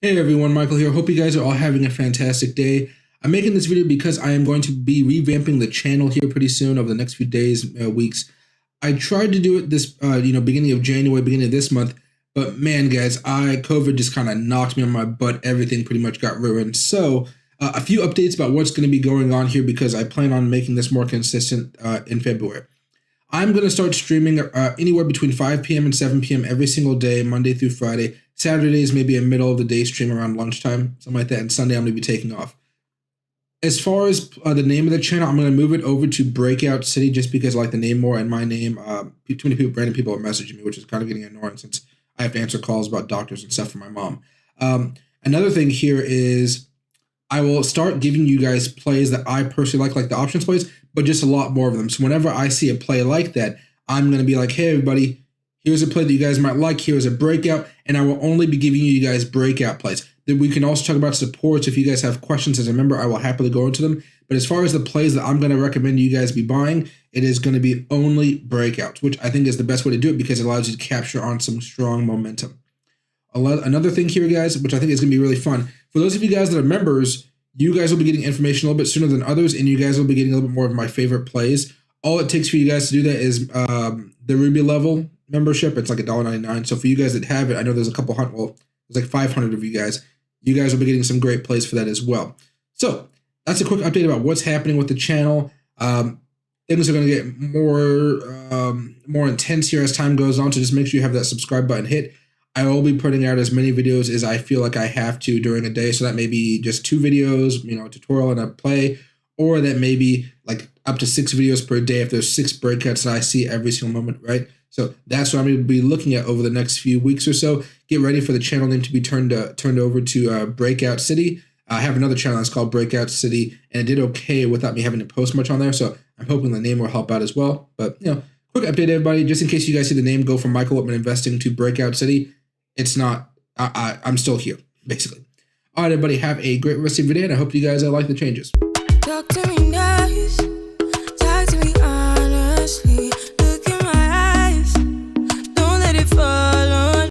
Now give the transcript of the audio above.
Hey everyone, Michael here. Hope you guys are all having a fantastic day. I'm making this video because I am going to be revamping the channel here pretty soon over the next few days, weeks. I tried to do it this, beginning of January, beginning of this month, but man, guys, COVID just kind of knocked me on my butt. Everything pretty much got ruined. So, a few updates about what's going to be going on here because I plan on making this more consistent in February. I'm going to start streaming anywhere between 5 p.m. and 7 p.m. every single day, Monday through Friday. Saturdays, maybe a middle of the day stream around lunchtime, something like that. And Sunday, I'm going to be taking off. As far as the name of the channel, I'm going to move it over to Breakout City just because I like the name more and my name. Too many random people are messaging me, which is kind of getting annoying since I have to answer calls about doctors and stuff from my mom. Another thing here is I will start giving you guys plays that I personally like the options plays, but just a lot more of them. So whenever I see a play like that, I'm going to be like, hey, everybody, here's a play that you guys might like. Here's a breakout, and I will only be giving you guys breakout plays. Then we can also talk about supports. If you guys have questions as a member, I will happily go into them. But as far as the plays that I'm going to recommend you guys be buying, it is going to be only breakouts, which I think is the best way to do it because it allows you to capture on some strong momentum. Another thing here, guys, which I think is going to be really fun. For those of you guys that are members, you guys will be getting information a little bit sooner than others, and you guys will be getting a little bit more of my favorite plays. All it takes for you guys to do that is the Ruby level membership. It's like $1.99. So for you guys that have it, I know there's a couple hundred, well, there's like 500 of you guys. You guys will be getting some great plays for that as well. So that's a quick update about what's happening with the channel. Things are going to get more intense here as time goes on. So just make sure you have that subscribe button hit. I will be putting out as many videos as I feel like I have to during a day. So that may be just 2 videos, a tutorial and a play, or that may be like up to 6 videos per day if there's 6 breakouts that I see every single moment, right? So that's what I'm going to be looking at over the next few weeks or so. Get ready for the channel name to be turned over to Breakout City. I have another channel that's called Breakout City, and it did okay without me having to post much on there. So I'm hoping the name will help out as well. But, quick update, everybody, just in case you guys see the name go from Michael Whitman Investing to Breakout City. It's not, I'm still here, basically. All right, everybody, have a great rest of your day, and I hope you guys like the changes.